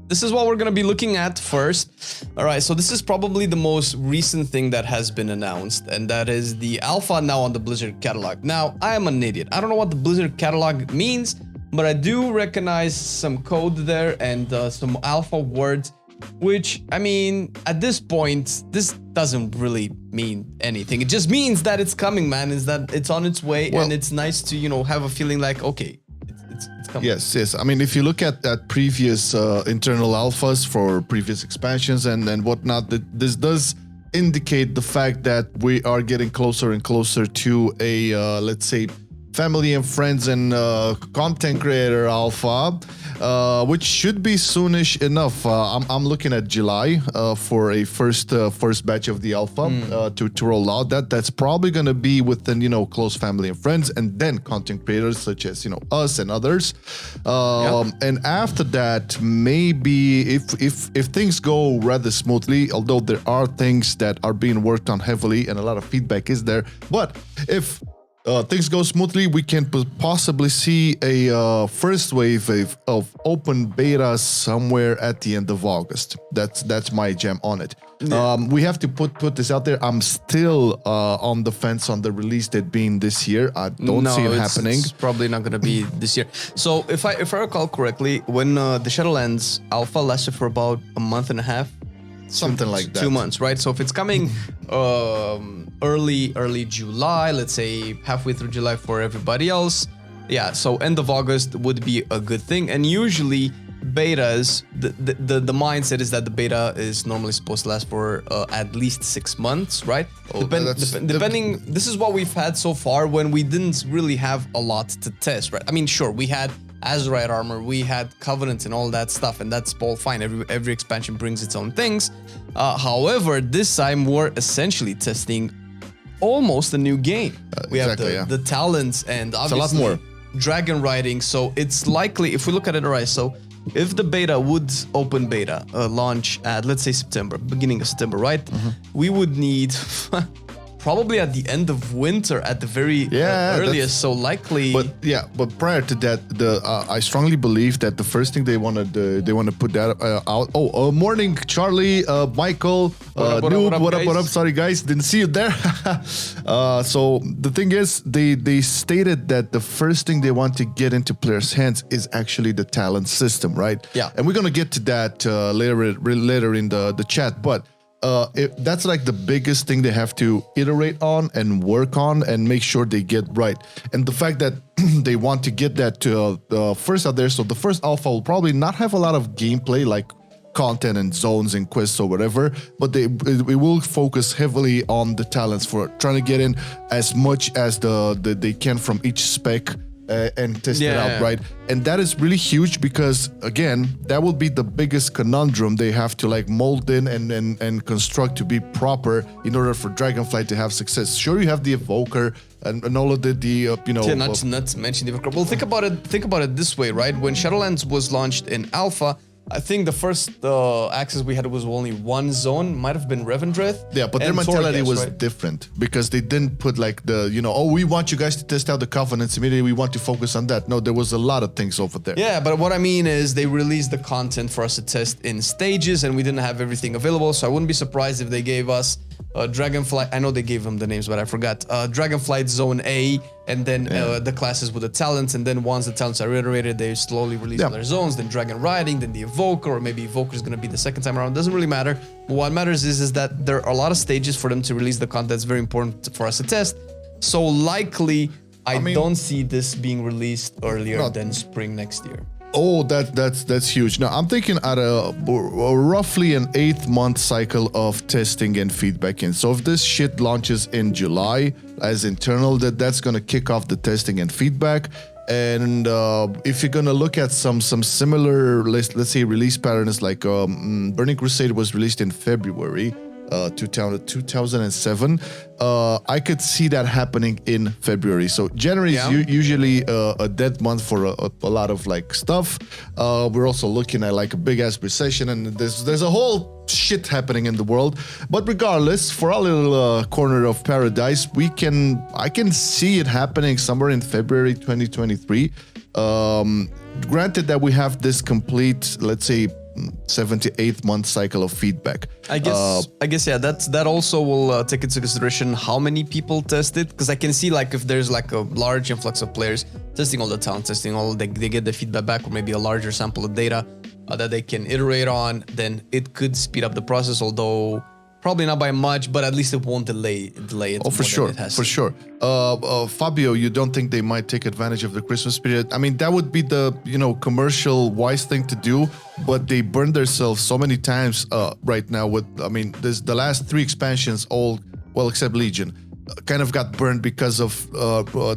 this is what we're going to be looking at first. All right, so this is probably the most recent thing that has been announced, and that is the alpha now on the Blizzard catalog. Now, I am an idiot. I don't know what the Blizzard catalog means, but I do recognize some code there and some alpha words, which, I mean, at this point, this doesn't really mean anything. It just means that it's coming, man, is that it's on its way, and it's nice to, you know, have a feeling like, okay, it's coming. Yes. I mean, if you look at previous internal alphas for previous expansions and whatnot, this does indicate the fact that we are getting closer and closer to a, let's say, family and friends and content creator alpha, which should be soonish enough. I'm looking at July for a first batch of the alpha to roll out. That's probably going to be within, you know, close family and friends, and then content creators such as, you know, us and others. And after that, maybe if things go rather smoothly, although there are things that are being worked on heavily and a lot of feedback is there, but if things go smoothly, we can possibly see a first wave of open beta somewhere at the end of August. That's my jam on it. Yeah. We have to put this out there. I'm still on the fence on the release date being this year. I don't see it happening. It's probably not going to be this year. So if I recall correctly, when the Shadowlands alpha lasted for about a month and a half, something like that, 2 months, right? So if it's coming early July, let's say halfway through July for everybody else, yeah, so end of August would be a good thing. And usually betas, the mindset is that the beta is normally supposed to last for at least 6 months, right? Depending, this is what we've had so far when we didn't really have a lot to test, right? I mean, sure, we had Azerite armor, we had Covenant and all that stuff, and that's all fine. Every expansion brings its own things. However, this time we're essentially testing almost a new game. We have the talents and obviously it's a lot more dragon riding. So it's likely, if we look at it right, so if the beta would open beta launch at, let's say, beginning of September, right? We would need probably at the end of winter at the very earliest, so likely. But prior to that, I strongly believe that the first thing they want to put that out. Morning, Charlie, Michael, Noob, what up? Sorry guys, didn't see you there. So the thing is, they stated that the first thing they want to get into players' hands is actually the talent system, right? Yeah, and we're gonna get to that later in the chat, but. That's like the biggest thing they have to iterate on and work on and make sure they get right. And the fact that they want to get that first out there, so the first alpha will probably not have a lot of gameplay like content and zones and quests or whatever, but it will focus heavily on the talents for trying to get in as much as they can from each spec. And test it out, right? And that is really huge because, again, that will be the biggest conundrum they have to like mold in and construct to be proper in order for Dragonflight to have success. Sure, you have the Evoker and all of not to mention the Evoker. Well, think about it this way, right? When Shadowlands was launched in alpha, I think the first access we had was only one zone, might have been Revendreth. Yeah, but their mentality was different because they didn't put like we want you guys to test out the Covenants immediately, we want to focus on that. No, there was a lot of things over there. Yeah, but what I mean is they released the content for us to test in stages and we didn't have everything available, so I wouldn't be surprised if they gave us Dragonflight, I know they gave them the names, but I forgot. Dragonflight Zone A, and then the classes with the talents, and then once the talents are iterated, they slowly release other zones, then Dragon Riding, then the Evoker, or maybe Evoker is going to be the second time around. Doesn't really matter. But what matters is that there are a lot of stages for them to release the content that's very important for us to test. So likely, I don't see this being released earlier than spring next year. Oh, that's huge. Now I'm thinking at a roughly an 8-month cycle of testing and feedbacking. So if this shit launches in July as internal, that's gonna kick off the testing and feedback. And if you're gonna look at some similar, let's say release patterns, like Burning Crusade was released in February 2007. I could see that happening in February. So January is usually a dead month for a lot of like stuff. We're also looking at like a big ass recession, and there's a whole shit happening in the world. But regardless, for our little corner of paradise, I can see it happening somewhere in February 2023. Granted that we have this complete, let's say, 7 to 8 month cycle of feedback. I guess yeah. That also will take into consideration how many people test it, because I can see like if there's like a large influx of players testing all the time, testing all, they get the feedback back, or maybe a larger sample of data that they can iterate on, then it could speed up the process. Although probably not by much, but at least it won't delay it. Oh, for sure, for sure. Fabio, you don't think they might take advantage of the Christmas period? I mean, that would be the commercial wise thing to do, but they burned themselves so many times right now. With there's the last 3 expansions, all well except Legion, kind of got burned because of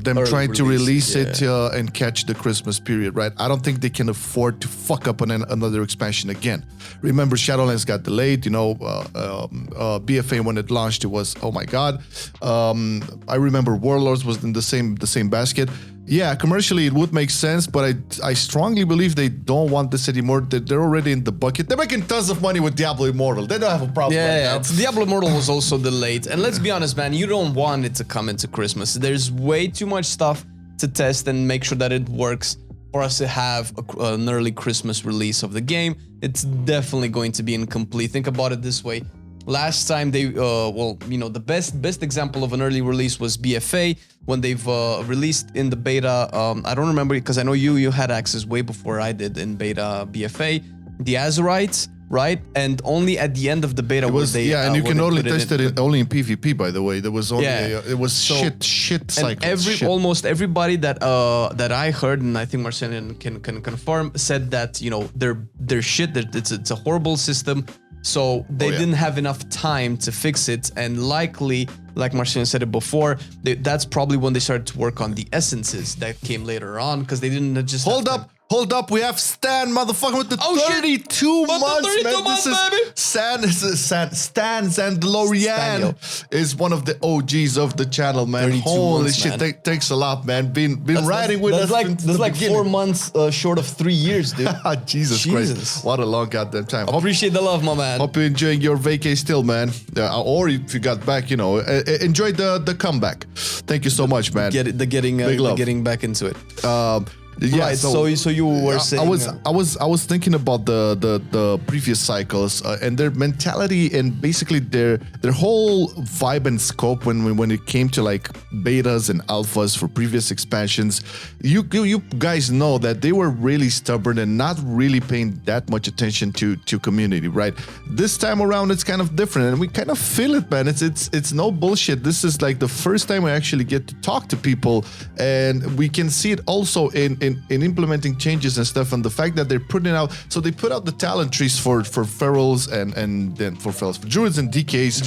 them trying to release it and catch the Christmas period, right? I don't think they can afford to fuck up on another expansion again. Remember, Shadowlands got delayed, BFA when it launched, it was, oh my god. I remember Warlords was in the same basket. Yeah, commercially it would make sense, but I strongly believe they don't want this anymore. They're already in the bucket. They're making tons of money with Diablo Immortal. They don't have a problem right now. Diablo Immortal was also delayed. And let's be honest, man, you don't want it to come into Christmas. There's way too much stuff to test and make sure that it works for us to have an early Christmas release of the game. It's definitely going to be incomplete. Think about it this way. Last time they, the best example of an early release was BFA, when they've released in the beta. I don't remember, because I know you had access way before I did in beta BFA, the Azurites, right? And only at the end of the beta was they and you can only test it only in PvP, by the way. There was only it was shit cycles. Almost everybody that I heard, and I think Marcelian can confirm, said that they're shit. It's a horrible system. So they didn't have enough time to fix it, and likely, like Marcelian said it before, that's probably when they started to work on the essences that came later on, because they didn't just Hold up, we have Stan, motherfucker, with the 32 months, man. This is Stan Zandalorian is one of the OGs of the channel, man. Holy shit, thanks a lot, man. Been riding with us since the like beginning. 4 months short of 3 years, dude. Jesus Christ, what a long goddamn time. Appreciate the love, my man. Hope you're enjoying your vacay still, man. Or if you got back, enjoy the comeback. Thank you so much, man. Getting back into it. Yeah, right, so you were saying I was thinking about the previous cycles and their mentality and basically their whole vibe and scope when it came to like betas and alphas for previous expansions. You guys know that they were really stubborn and not really paying that much attention to community, right? This time around it's kind of different, and we kind of feel it, man. It's no bullshit. This is like the first time we actually get to talk to people, and we can see it also in implementing changes and stuff, and the fact that they're putting out, so they put out the talent trees for ferals and then for druids and DKs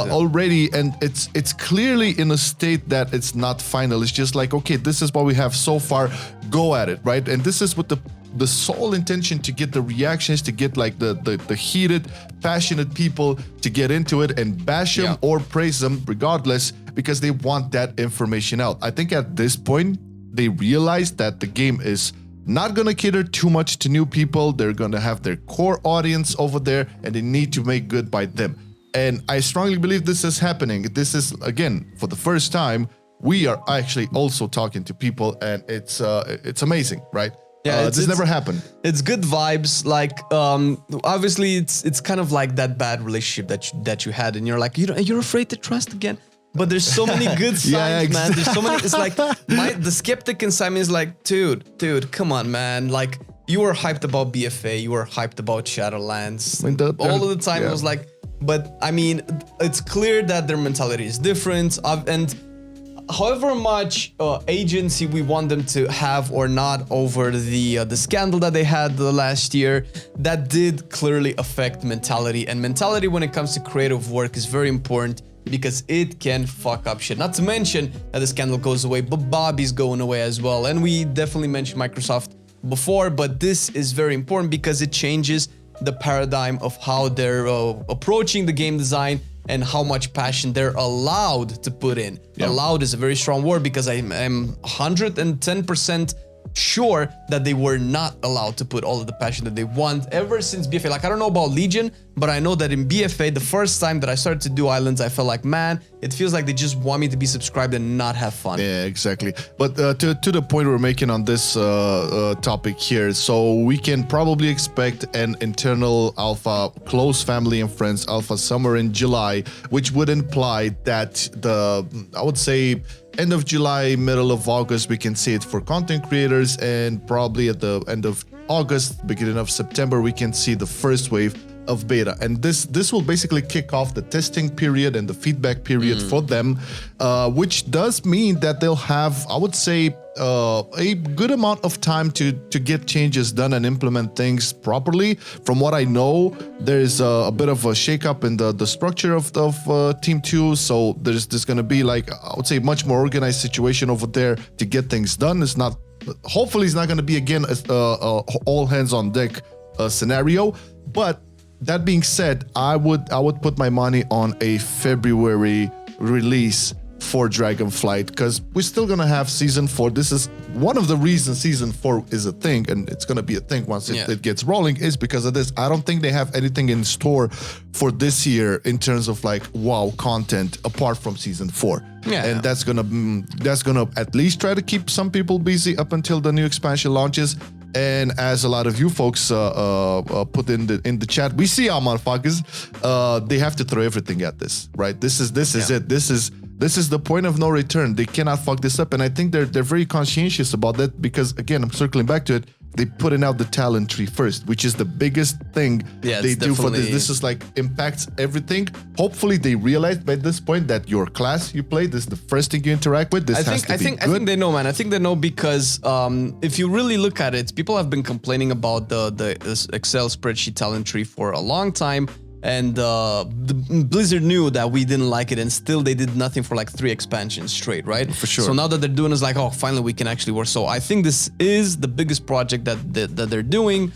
already, and it's clearly in a state that it's not final. It's just like, okay, this is what we have so far, go at it, right? And this is with the sole intention to get the reactions, to get like the heated, passionate people to get into it and bash them or praise them regardless, because they want that information out. I think at this point they realize that the game is not going to cater too much to new people. They're going to have their core audience over there, and they need to make good by them. And I strongly believe this is happening. This is, again, for the first time, we are actually also talking to people, and it's amazing, right? Yeah, this never happened. It's good vibes. Like, obviously, it's kind of like that bad relationship that you had, and you're like, you're afraid to trust again. But there's so many good signs, man. There's so many. It's like the skeptic inside me is like, dude, come on, man. Like, you were hyped about BFA, you were hyped about Shadowlands. All of the time it was like, but I mean, it's clear that their mentality is different. And however much agency we want them to have or not over the scandal that they had the last year, that did clearly affect mentality. And mentality when it comes to creative work is very important, because it can fuck up shit. Not to mention that the scandal goes away, but Bobby's going away as well. And we definitely mentioned Microsoft before, but this is very important because it changes the paradigm of how they're approaching the game design and how much passion they're allowed to put in. Allowed is a very strong word, because I'm 110% sure that they were not allowed to put all of the passion that they want ever since BFA. Like, I don't know about Legion, but I know that in BFA, the first time that I started to do islands, I felt like, man, it feels like they just want me to be subscribed and not have fun. Yeah, exactly. But to the point we're making on this topic here, so we can probably expect an internal alpha, close family and friends alpha somewhere in July, which would imply that I would say, end of July, middle of August, we can see it for content creators, and probably at the end of August, beginning of September, we can see the first wave of beta. And this will basically kick off the testing period and the feedback period for them, which does mean that they'll have, I would say, a good amount of time to get changes done and implement things properly. From what I know, there's a bit of a shakeup in the structure of Team 2, so there's going to be, like, I would say, much more organized situation over there to get things done. It's not, hopefully it's not going to be again all hands on deck scenario. But that being said, I would put my money on a February release for Dragonflight, because we're still gonna have season 4. This is one of the reasons season 4 is a thing, and it's gonna be a thing once it gets rolling, is because of this. I don't think they have anything in store for this year in terms of like WoW content apart from season 4. And that's gonna at least try to keep some people busy up until the new expansion launches. And as a lot of you folks put in the chat, we see our motherfuckers. They have to throw everything at this, right? This is it. This is the point of no return. They cannot fuck this up, and I think they're very conscientious about that, because again, I'm circling back to it. They putting out the talent tree first, which is the biggest thing they do for this. This is like impacts everything. Hopefully, they realize by this point that your class you play, this is the first thing you interact with. I think they know, man. I think they know, because if you really look at it, people have been complaining about the Excel spreadsheet talent tree for a long time. And Blizzard knew that we didn't like it, and still they did nothing for like 3 expansions straight, right? For sure. So now that they're doing, it's like, oh, finally we can actually work. So I think this is the biggest project that they're doing.